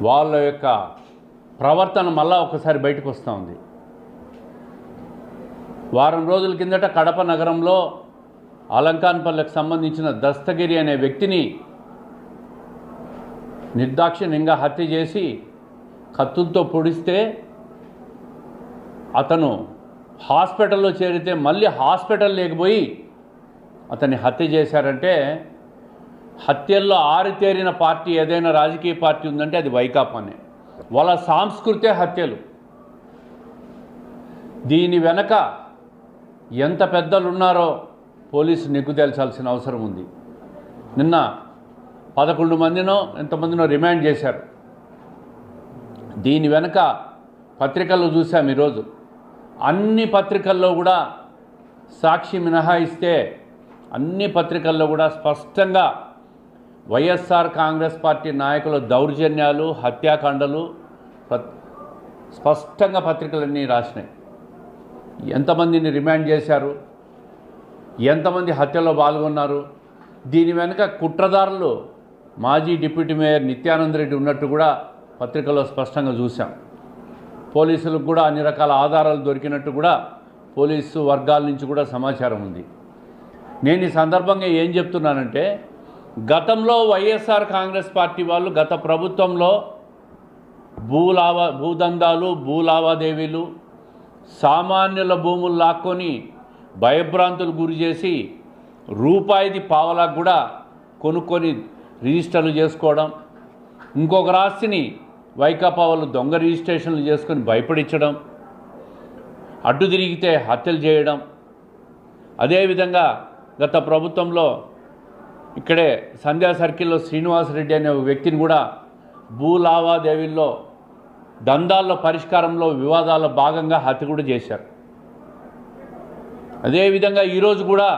వాళ్ళ యొక్క ప్రవర్తన మళ్ళా ఒకసారి బయటకు వస్తూ ఉంది. వారం రోజుల కిందట కడప నగరంలో అలంకాన్పల్లెకు సంబంధించిన దస్తగిరి అనే వ్యక్తిని నిర్దాక్షిణ్యంగా హత్య చేసి కత్తులతో పొడిస్తే అతను హాస్పిటల్లో చేరితే మళ్ళీ హాస్పిటల్ లేకపోయి అతన్ని హత్య చేశారంటే హత్యల్లో ఆరితేరిన పార్టీ ఏదైనా రాజకీయ పార్టీ ఉందంటే అది వైకాపానే. వాళ్ళ సాంస్కృతే హత్యలు. దీని వెనక ఎంత పెద్దలు ఉన్నారో పోలీసు నిగ్గు తేల్చాల్సిన అవసరం ఉంది. నిన్న 11 మందినో ఎంతమందినో రిమాండ్ చేశారు. దీని వెనక పత్రికల్లో చూసాం ఈరోజు. అన్ని పత్రికల్లో కూడా సాక్షి మినహాయిస్తే అన్ని పత్రికల్లో కూడా స్పష్టంగా వైఎస్ఆర్ కాంగ్రెస్ పార్టీ నాయకుల దౌర్జన్యాలు, హత్యాకాండలు స్పష్టంగా పత్రికలన్నీ రాసినాయి. ఎంతమందిని రిమాండ్ చేశారు, ఎంతమంది హత్యలో పాల్గొన్నారు, దీని వెనుక కుట్రదారులు మాజీ డిప్యూటీ మేయర్ నిత్యానంద రెడ్డి ఉన్నట్టు కూడా పత్రికలో స్పష్టంగా చూసాం. పోలీసులకు కూడా అన్ని రకాల ఆధారాలు దొరికినట్టు కూడా పోలీసు వర్గాల నుంచి కూడా సమాచారం ఉంది. నేను ఈ సందర్భంగా ఏం చెప్తున్నానంటే, గతంలో వైఎస్ఆర్ కాంగ్రెస్ పార్టీ వాళ్ళు గత ప్రభుత్వంలో భూదందాలు, భూలావాదేవీలు, సామాన్యుల భూములు లాక్కొని భయభ్రాంతులు గురి చేసి రూపాయిది పావలాకు కూడా కొనుక్కొని రిజిస్టర్లు చేసుకోవడం, ఇంకొక రాశిని వైకాపా వాళ్ళు దొంగ రిజిస్ట్రేషన్లు చేసుకొని భయపడించడం, అడ్డు తిరిగితే హత్యలు చేయడం. అదేవిధంగా గత ప్రభుత్వంలో ఇక్కడే సంధ్యా సర్కిల్లో శ్రీనివాసరెడ్డి అనే ఒక వ్యక్తిని కూడా భూ లావాదేవీల్లో దందాల్లో పరిష్కారంలో వివాదాల్లో భాగంగా హత్య కూడా చేశారు. అదేవిధంగా ఈరోజు కూడా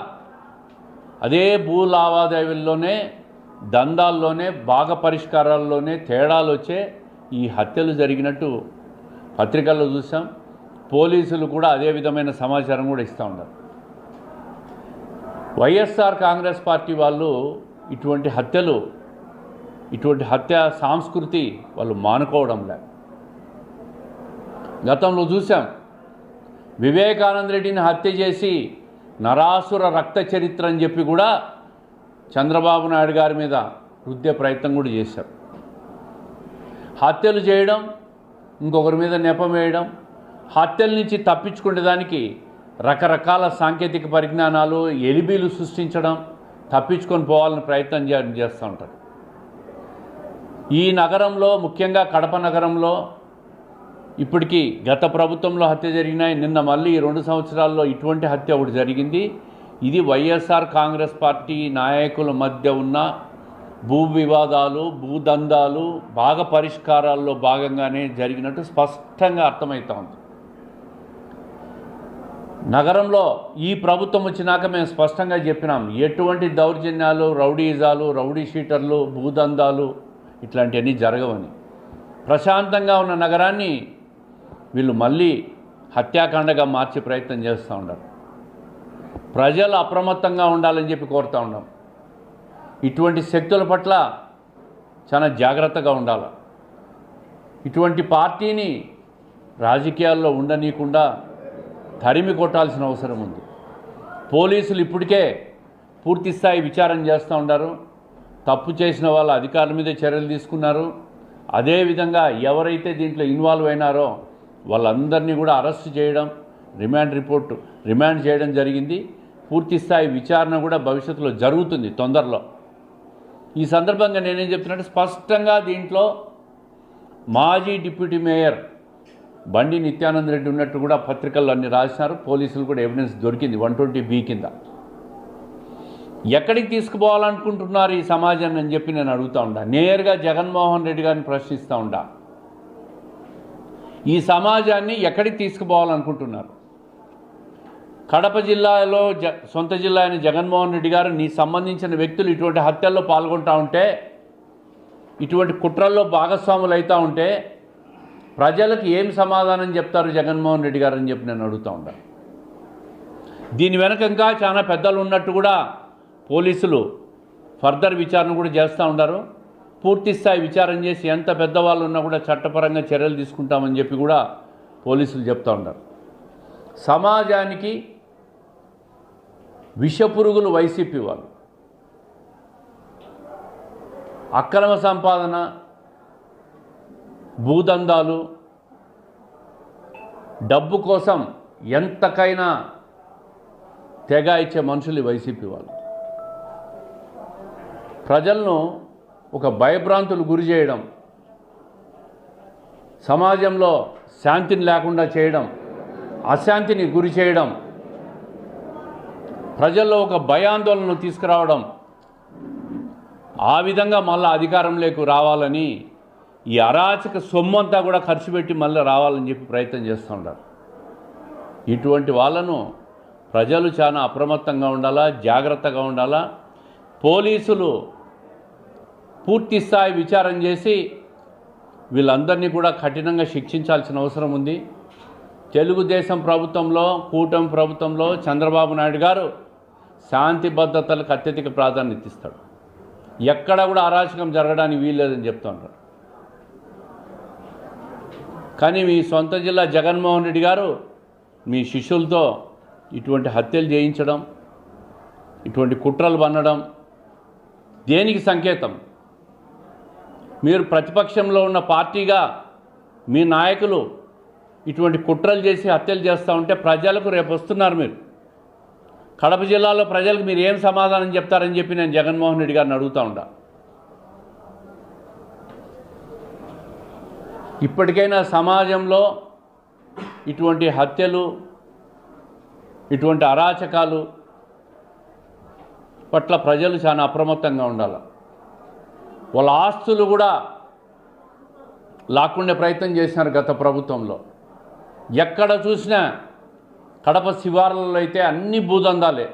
అదే భూ లావాదేవీల్లోనే దందాల్లోనే భాగ పరిష్కారాల్లోనే తేడాలు వచ్చే ఈ హత్యలు జరిగినట్టు పత్రికల్లో చూసాం. పోలీసులు కూడా అదే విధమైన సమాచారం కూడా ఇస్తూ ఉన్నారు. వైఎస్ఆర్ కాంగ్రెస్ పార్టీ వాళ్ళు ఇటువంటి హత్యలు, ఇటువంటి హత్య సంస్కృతి వాళ్ళు మానుకోవడం లేదు. గతంలో చూసాం, వివేకానంద రెడ్డిని హత్య చేసి నరాసుర రక్త చరిత్ర అని చెప్పి కూడా చంద్రబాబు నాయుడు గారి మీద రుద్దే ప్రయత్నం కూడా చేశారు. హత్యలు చేయడం, ఇంకొకరి మీద నెపం వేయడం, హత్యల నుంచి తప్పించుకునే దానికి రకరకాల సాంకేతిక పరిజ్ఞానాలు, ఎలిబీలు సృష్టించడం, తప్పించుకొని పోవాలని ప్రయత్నం చేస్తూ ఉంటారు. ఈ నగరంలో, ముఖ్యంగా కడప నగరంలో ఇప్పటికీ గత ప్రభుత్వంలో హత్య జరిగినాయి. నిన్న మళ్ళీ 2 సంవత్సరాల్లో ఇటువంటి హత్య ఒకటి జరిగింది. ఇది వైఎస్ఆర్ కాంగ్రెస్ పార్టీ నాయకుల మధ్య ఉన్న భూ వివాదాలు, భూదందాలు భాగ పరిష్కారాల్లో భాగంగానే జరిగినట్టు స్పష్టంగా అర్థమవుతా ఉంది. నగరంలో ఈ ప్రభుత్వం వచ్చినాక మేము స్పష్టంగా చెప్పినాం, ఎటువంటి దౌర్జన్యాలు, రౌడీజాలు, రౌడీ షీటర్లు, భూదందాలు ఇట్లాంటివన్నీ జరగవని. ప్రశాంతంగా ఉన్న నగరాన్ని వీళ్ళు మళ్ళీ హత్యాకాండగా మార్చే ప్రయత్నం చేస్తూ ఉన్నారు. ప్రజలు అప్రమత్తంగా ఉండాలని చెప్పి కోరుతూ ఉన్నాం. ఇటువంటి శక్తుల పట్ల చాలా జాగ్రత్తగా ఉండాలి. ఇటువంటి పార్టీని రాజకీయాల్లో ఉండనీయకుండా తరిమి కొట్టాల్సిన అవసరం ఉంది. పోలీసులు ఇప్పటికే పూర్తిస్థాయి విచారణ చేస్తూ ఉన్నారు. తప్పు చేసిన వాళ్ళ అధికారుల మీద చర్యలు తీసుకున్నారు. అదేవిధంగా ఎవరైతే దీంట్లో ఇన్వాల్వ్ అయినారో వాళ్ళందరినీ కూడా అరెస్ట్ చేయడం, రిమాండ్ చేయడం జరిగింది. పూర్తిస్థాయి విచారణ కూడా భవిష్యత్తులో జరుగుతుంది తొందరలో. ఈ సందర్భంగా నేనేం చెప్తున్నట్టు, స్పష్టంగా దీంట్లో మాజీ డిప్యూటీ మేయర్ బండి నిత్యానంద రెడ్డి ఉన్నట్టు కూడా పత్రికల్లో అన్ని రాసినారు. పోలీసులు కూడా ఎవిడెన్స్ దొరికింది 120B కింద. ఎక్కడికి తీసుకుపోవాలనుకుంటున్నారు ఈ సమాజాన్ని అని చెప్పి నేను అడుగుతూ ఉండా. నేరుగా జగన్మోహన్ రెడ్డి గారిని ప్రశ్నిస్తూ ఉండా. ఈ సమాజాన్ని ఎక్కడికి తీసుకుపోవాలనుకుంటున్నారు? కడప జిల్లాలో సొంత జిల్లా అయిన జగన్మోహన్ రెడ్డి గారు నీ సంబంధించిన వ్యక్తులు ఇటువంటి హత్యల్లో పాల్గొంటూ ఉంటే, ఇటువంటి కుట్రల్లో భాగస్వాములు అవుతూ ఉంటే ప్రజలకు ఏం సమాధానం చెప్తారు జగన్మోహన్ రెడ్డి గారు అని చెప్పి నేను అడుగుతూ ఉంటాను. దీని వెనక ఇంకా చాలా పెద్దలు ఉన్నట్టు కూడా పోలీసులు ఫర్దర్ విచారణ కూడా చేస్తూ ఉన్నారు. పూర్తి స్థాయి విచారణ చేసి ఎంత పెద్దవాళ్ళు ఉన్నా కూడా చట్టపరంగా చర్యలు తీసుకుంటామని చెప్పి కూడా పోలీసులు చెప్తూ ఉన్నారు. సమాజానికి విషపురుగులు వైసీపీ వాళ్ళు. అక్రమ సంపాదన, భూదందాలు, డబ్బు కోసం ఎంతకైనా తెగ ఇచ్చే మనుషులు వైసీపీ వాళ్ళు. ప్రజలను ఒక భయభ్రాంతులు గురి చేయడం, సమాజంలో శాంతిని లేకుండా చేయడం, అశాంతిని గురి చేయడం, ప్రజల్లో ఒక భయాందోళనను తీసుకురావడం, ఆ విధంగా మళ్ళీ అధికారంలోకి రావాలని ఈ అరాచక సొమ్మంతా కూడా ఖర్చు పెట్టి మళ్ళీ రావాలని చెప్పి ప్రయత్నం చేస్తుంటారు. ఇటువంటి వాళ్ళను ప్రజలు చాలా అప్రమత్తంగా ఉండాలా, జాగ్రత్తగా ఉండాలా. పోలీసులు పూర్తి స్థాయి విచారణ చేసి వీళ్ళందరినీ కూడా కఠినంగా శిక్షించాల్సిన అవసరం ఉంది. తెలుగుదేశం ప్రభుత్వంలో, కూటమి ప్రభుత్వంలో చంద్రబాబు నాయుడు గారు శాంతి భద్రతలకు అత్యధిక ప్రాధాన్యత ఇస్తాడు. ఎక్కడ కూడా అరాచకం జరగడానికి వీల్లేదని చెప్తుంటారు. కానీ మీ సొంత జిల్లా జగన్మోహన్ రెడ్డి గారు మీ శిష్యులతో ఇటువంటి హత్యలు చేయించడం, ఇటువంటి కుట్రలు పన్నడం దేనికి సంకేతం? మీరు ప్రతిపక్షంలో ఉన్న పార్టీగా మీ నాయకులు ఇటువంటి కుట్రలు చేసి హత్యలు చేస్తూ ఉంటే ప్రజలకు రేపు వస్తున్నారు. మీరు కడప జిల్లాలో ప్రజలకు మీరు ఏం సమాధానం చెప్తారని చెప్పి నేను జగన్మోహన్ రెడ్డి గారిని అడుగుతూ ఉంటా. ఇప్పటికైనా సమాజంలో ఇటువంటి హత్యలు, ఇటువంటి అరాచకాలు పట్ల ప్రజలు చాలా అప్రమత్తంగా ఉండాలి. వాళ్ళ ఆస్తులు కూడా లాక్కుండే ప్రయత్నం చేసినారు గత ప్రభుత్వంలో. ఎక్కడ చూసినా కడప శివార్లలో అయితే అన్ని భూదందాలే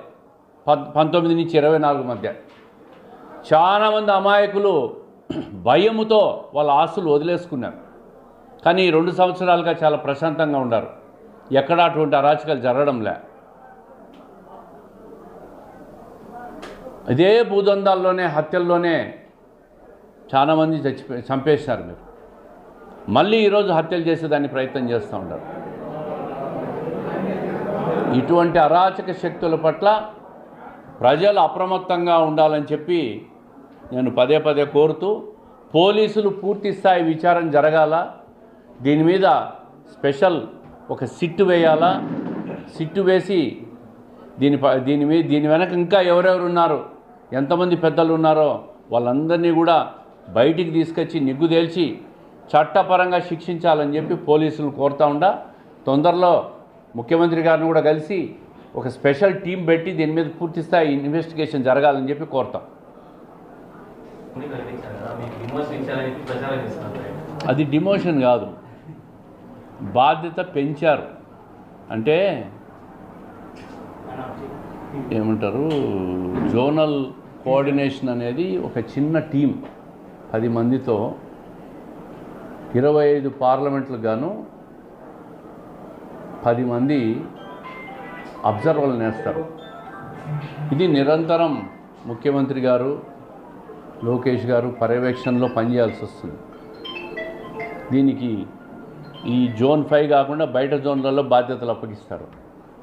19 నుంచి 24 మధ్య. చాలామంది అమాయకులు భయముతో వాళ్ళ ఆస్తులు వదిలేసుకున్నారు. కానీ 2 సంవత్సరాలుగా చాలా ప్రశాంతంగా ఉన్నారు. ఎక్కడ అటువంటి అరాచకాలు జరగడంలే. ఇదే భూదందాల్లోనే, హత్యల్లోనే చాలామంది చంపేశారు. మీరు మళ్ళీ ఈరోజు హత్యలు చేసేదాన్ని ప్రయత్నం చేస్తూ ఉంటారు. ఇటువంటి అరాచక శక్తుల పట్ల ప్రజలు అప్రమత్తంగా ఉండాలని చెప్పి నేను పదే పదే కోరుతూ, పోలీసులు పూర్తి స్థాయి విచారణ జరగాల. దీని మీద స్పెషల్ ఒక సిట్టు వేయాలా. సిట్టు వేసి దీని వెనక ఇంకా ఎవరెవరు ఉన్నారు, ఎంతమంది పెద్దలు ఉన్నారో వాళ్ళందరినీ కూడా బయటికి తీసుకొచ్చి నిగ్గు తేల్చి చట్టపరంగా శిక్షించాలని చెప్పి పోలీసులు కోరుతూ ఉండా. తొందరలో ముఖ్యమంత్రి గారిని కూడా కలిసి ఒక స్పెషల్ టీం పెట్టి దీని మీద పూర్తి స్థాయి ఇన్వెస్టిగేషన్ జరగాలని చెప్పి కోరుతాం. అది డిమోషన్ కాదు, బాధ్యత పెంచారు. అంటే ఏమంటారు, జోనల్ కోఆర్డినేషన్ అనేది ఒక చిన్న టీం 10 మందితో 25 పార్లమెంట్లకు గాను 10 మంది అబ్జర్వర్లు నేస్తారు. ఇది నిరంతరం ముఖ్యమంత్రి గారు, లోకేష్ గారు పర్యవేక్షణలో పనిచేయాల్సి వస్తుంది. దీనికి ఈ జోన్ 5 కాకుండా బయట జోన్లలో బాధ్యతలు అప్పగిస్తారు,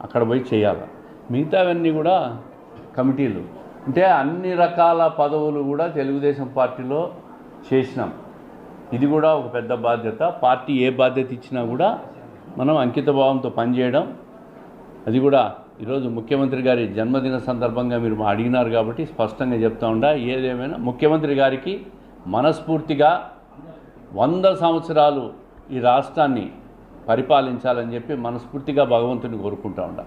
అక్కడ పోయి చేయాలి. మిగతావన్నీ కూడా కమిటీలు. అంటే అన్ని రకాల పదవులు కూడా తెలుగుదేశం పార్టీలో చేసినాం. ఇది కూడా ఒక పెద్ద బాధ్యత. పార్టీ ఏ బాధ్యత ఇచ్చినా కూడా మనం అంకితభావంతో పనిచేయడం. అది కూడా ఈరోజు ముఖ్యమంత్రి గారి జన్మదిన సందర్భంగా మీరు అడిగినారు కాబట్టి స్పష్టంగా చెప్తా ఉండా. ఏదేమైనా ముఖ్యమంత్రి గారికి మనస్ఫూర్తిగా 100 సంవత్సరాలు ఈ రాష్ట్రాన్ని పరిపాలించాలని చెప్పి మనస్ఫూర్తిగా భగవంతుని కోరుకుంటా ఉండా.